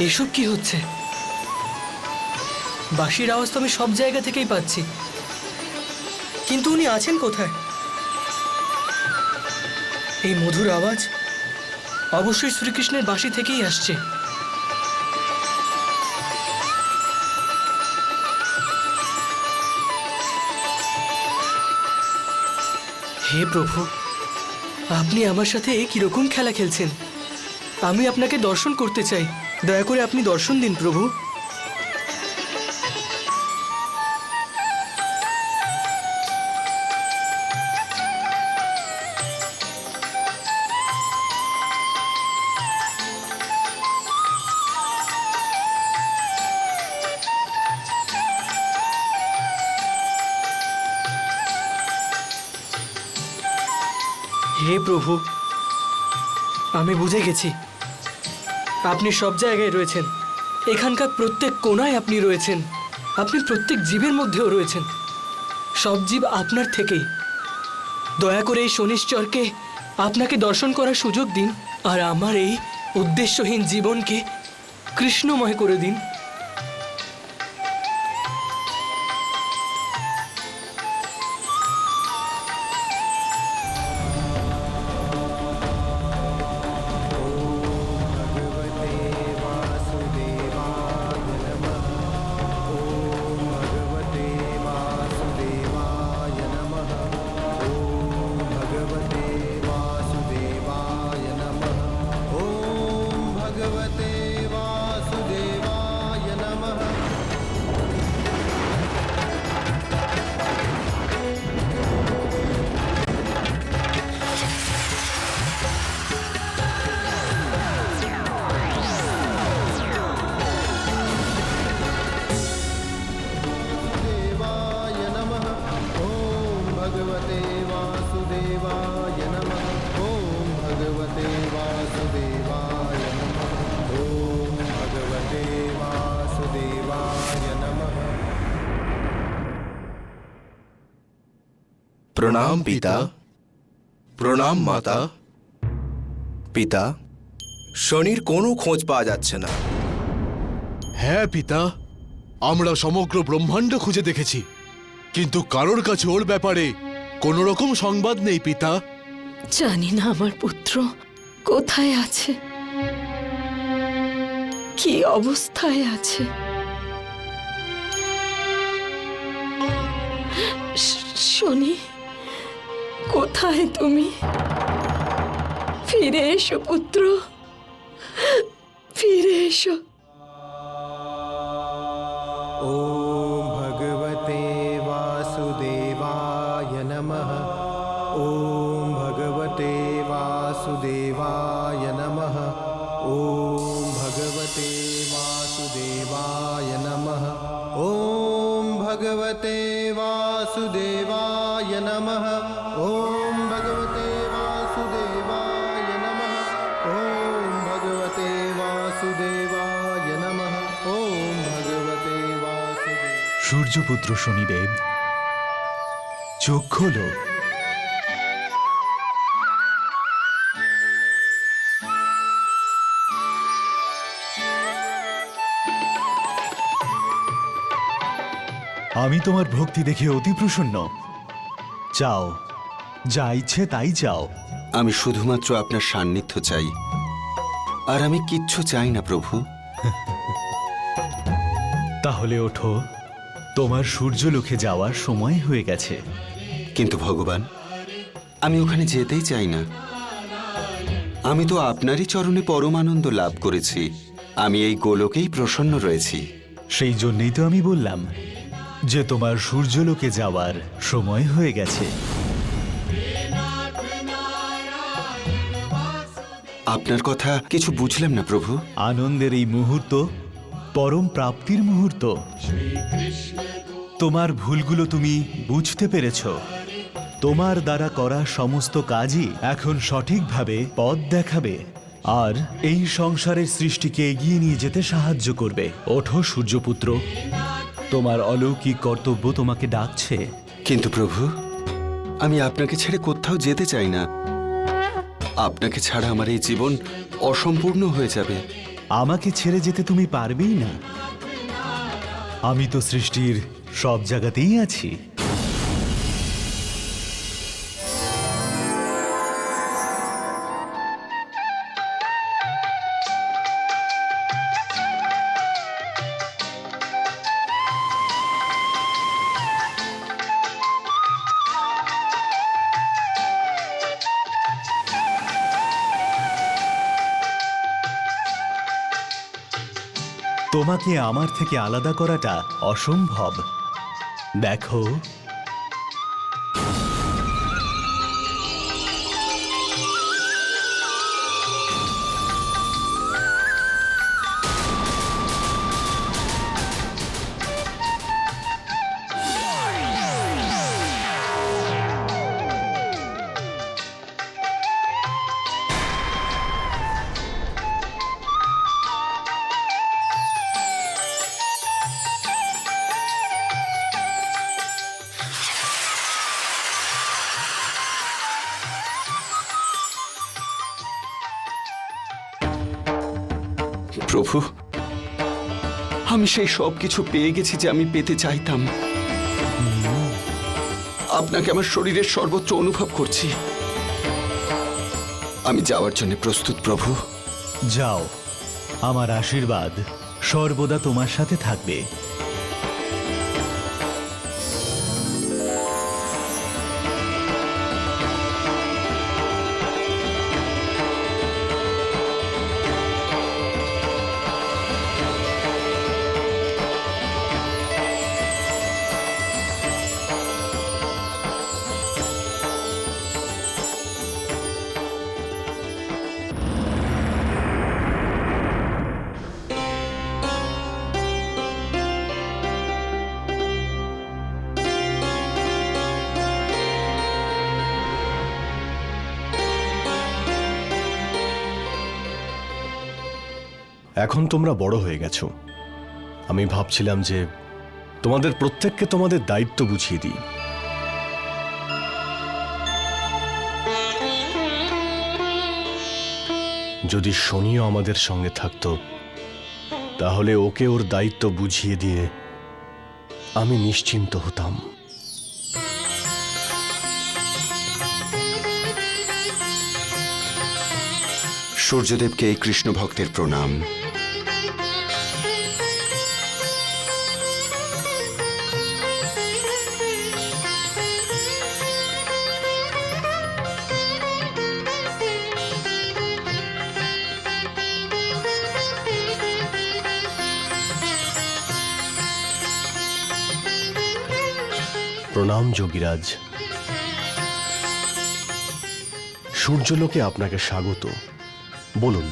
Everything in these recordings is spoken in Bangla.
এসব কি হচ্ছে? বাঁশির আওয়াজ তো আমি সব জায়গা থেকেই পাচ্ছি, কিন্তু উনি আছেন কোথায়? এই মধুর আওয়াজ অবশ্যই শ্রীকৃষ্ণের বাঁশি থেকেই আসছে। হে প্রভু, আপনি আমার সাথে কিরকম খেলা খেলছেন? আমি আপনাকে দর্শন করতে চাই, দয়া করে আপনি দর্শন দিন প্রভু। হে প্রভু, আমি বুঝে গেছি আপনি সব জায়গায় রয়েছেন। এখানকার প্রত্যেক কোণায় আপনি রয়েছেন। আপনি প্রত্যেক জীবের মধ্যেও রয়েছেন। সব জীব আপনার থেকেই। দয়া করে এই শনিশ্চরকে আপনাকে দর্শন করার সুযোগ দিন, আর আমার এই উদ্দেশ্যহীন জীবনকে কৃষ্ণময় করে দিন। প্রণাম পিতা, প্রণাম মাতা। পিতা, শনির কোনো খোঁজ পাওয়া যাচ্ছে না। হ্যাঁ পিতা, আমরা সমগ্র ব্রহ্মাণ্ড খুঁজে দেখেছি, কিন্তু কারোর কাছে ওর ব্যাপারে কোনো রকম সংবাদ নেই পিতা। জানি না আমার পুত্র কোথায় আছে, কি অবস্থায় আছে। শনি, কোথায় তুমি? ফিরে এসো পুত্র, ফিরে এসো। ओम भगवते वासुदेवाय नमः। ओम भगवते वासुदेवाय नमः। ओम भगवते वासुदेवाय नमः। ओम भगवते वासुदेवाय नमः। ओम भगवते वासुदेवाय नमः। ओम भगवते वासुदेवाय नमः। ओम भगवते वासुदेव। সূর্যপুত্র শনিদেব, চোখ খোলো। আমি তোমার ভক্তি দেখে অতি প্রসন্ন। চাও, যা ইচ্ছে তাই চাও। আমি শুধুমাত্র আপনার সান্নিধ্য চাই, আর আমি কিচ্ছু চাই না প্রভু। তাহলে ওঠো, তোমার সূর্যলোকে যাওয়ার সময় হয়ে গেছে। কিন্তু ভগবান, আমি ওখানে যেতেই চাই না। আমি তো আপনারই চরণে পরমানন্দ লাভ করেছি। আমি এই গোলকেই প্রসন্ন রয়েছি। সেই জন্যই তো আমি বললাম যে তোমার সূর্যলোকে যাওয়ার সময় হয়ে গেছে। আপনার কথা কিছু বুঝলাম না প্রভু। আনন্দের এই মুহূর্ত পরম প্রাপ্তির মুহূর্ত। তোমার ভুলগুলো তুমি বুঝতে পেরেছ। তোমার দ্বারা করা সমস্ত কাজই এখন সঠিকভাবে পথ দেখাবে, আর এই সংসারের সৃষ্টিকে এগিয়ে নিয়ে যেতে সাহায্য করবে। ওঠো সূর্যপুত্র, তোমার অলৌকিক কর্তব্য তোমাকে ডাকছে। কিন্তু প্রভু, আমি আপনাকে ছেড়ে কোথাও যেতে চাই না। আপনাকে ছাড়া আমার এই জীবন অসম্পূর্ণ হয়ে যাবে। আমাকে ছেড়ে যেতে তুমি পারবেই না। আমি তো সৃষ্টির সব জায়গাতেই আছি। তোমাকে আমার থেকে আলাদা করাটা অসম্ভব। দেখো, প্রভু, আমি সেই সব কিছু পেয়ে গেছি যে আমি পেতে চাইতাম। আপনাকে আমার শরীরের সর্বত্র অনুভব করছি। আমি যাওয়ার জন্য প্রস্তুত প্রভু। যাও, আমার আশীর্বাদ সর্বদা তোমার সাথে থাকবে। এখন তোমরা বড় হয়ে গেছো। আমি ভাবছিলাম যে তোমাদের প্রত্যেককে তোমাদের দায়িত্ব বুঝিয়ে দিই। যদি শনিও আমাদের সঙ্গে থাকতো, তাহলে ওকে ওর দায়িত্ব বুঝিয়ে দিয়ে আমি নিশ্চিন্ত হতাম। সূর্যদেবকে এই কৃষ্ণ ভক্তের প্রণাম। প্রণাম যোগীরাজ। সূর্যলোকে আপনাকে স্বাগত। বলুন,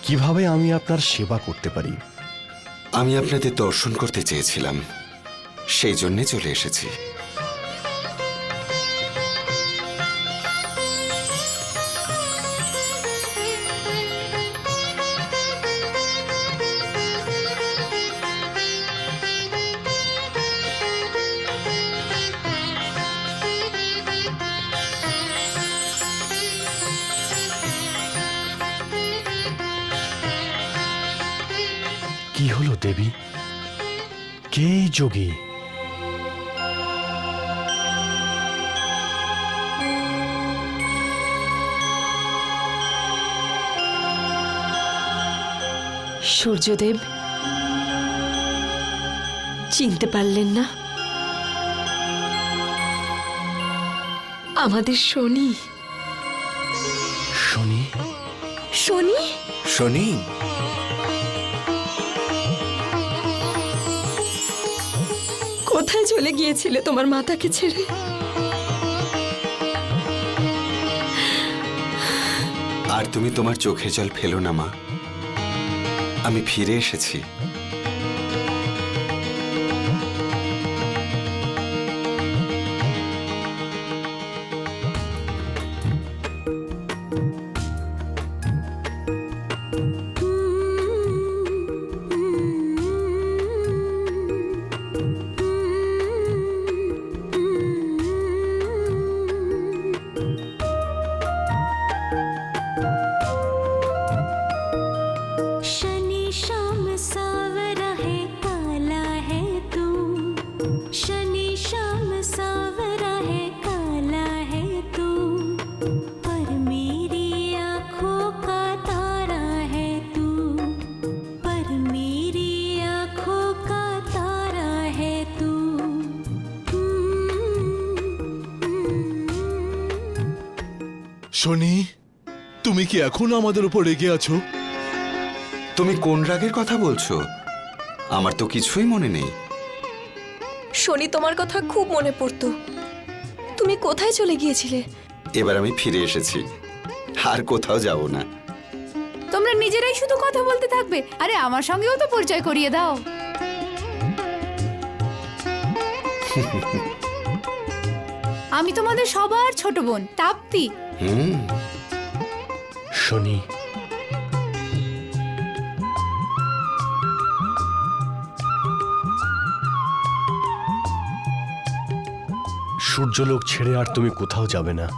কিভাবে আমি আপনার সেবা করতে পারি? আমি আপনাদের দর্শন করতে চেয়েছিলাম, সেই জন্যে চলে এসেছি। কি হলো দেবী? কে এই যোগী? সূর্যদেব, চিনতে পারলেন না? আমাদের শনি। শনি? শনি? শনি? কোথায় চলে গিয়েছিলে তোমার মাতাকে ছেড়ে? আর তুমি তোমার চোখের জল ফেলো না মা, আমি ফিরে এসেছি। शनि শনি, তুমি কি এখন আমাদের উপর রেগে আছো? তুমি কোন রাগের কথা বলছো? আমার তো কিছুই মনে নেই। শনি, তোমার কথা খুব মনে পড়তো। তুমি কোথায় চলে গিয়েছিলে? এবার আমি ফিরে এসেছি, আর কোথাও যাব না। তোমরা নিজেরাই শুধু কথা বলতে থাকবে? আরে আমার সঙ্গেও তো পরিচয় করিয়ে দাও। আমি তোমাদের সবার ছোট বোন তাপ্তি। শনি, সূর্যলোক ছেড়ে আর তুমি কোথাও যাবে না।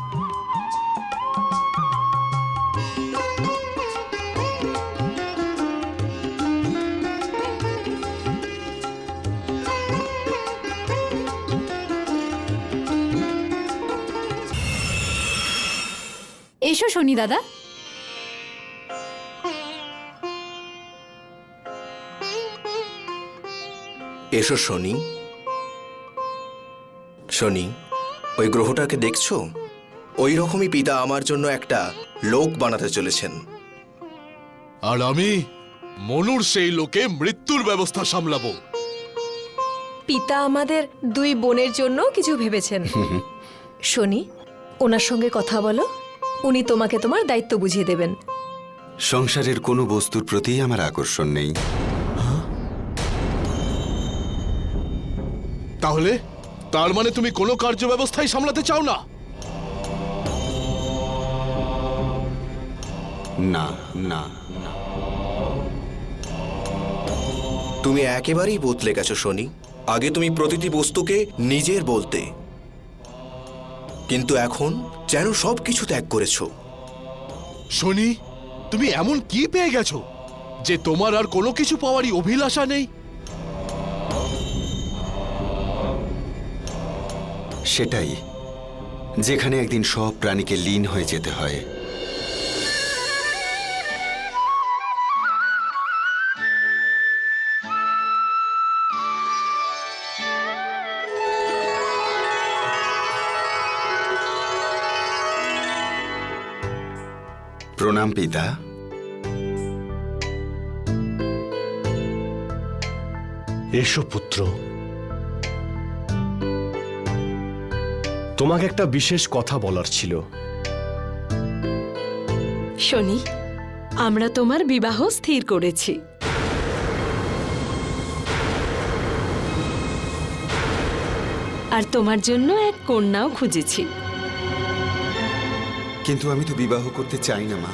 এসো শনি দাদা। এসো শনি। শনি, ওই গ্রহটাকে দেখছো? ওই রকমই পিতা আমার জন্য একটা লোক বানাতে চলেছেন। আর আমি মনুর সেই লোকে মৃত্যুর ব্যবস্থা সামলাবো। পিতা আমাদের দুই বোনের জন্য কিছু ভেবেছেন। শনি, ওনার সঙ্গে কথা বলো, উনি তোমাকে তোমার দায়িত্ব বুঝিয়ে দেবেন। সংসারের কোনো বস্তুর প্রতি আমার আকর্ষণ নেই। তাহলে তার মানে তুমি কোনো কার্য ব্যবস্থাই সামলাতে চাও না? না না না। তুমি একেবারেই বদলে গেছো শনি। আগে তুমি প্রতিটি বস্তুকে নিজের বলতে, কিন্তু এখন যেন সবকিছু ত্যাগ করেছো। শনি, তুমি এমন কি পেয়ে গেছো যে তোমার আর কোনো কিছু পাওয়ারই অভিলাষা নেই? সেটাই, যেখানে একদিন সব প্রাণীকে লীন হয়ে যেতে হয়। প্রণাম পিতা। এসো পুত্র, তোমাকে একটা বিশেষ কথা বলার ছিল। শনি, আমরা তোমার বিবাহ স্থির করেছি। আর তোমার জন্য এক কন্যাও খুঁজেছি। কিন্তু আমি তো বিবাহ করতে চাই না মা।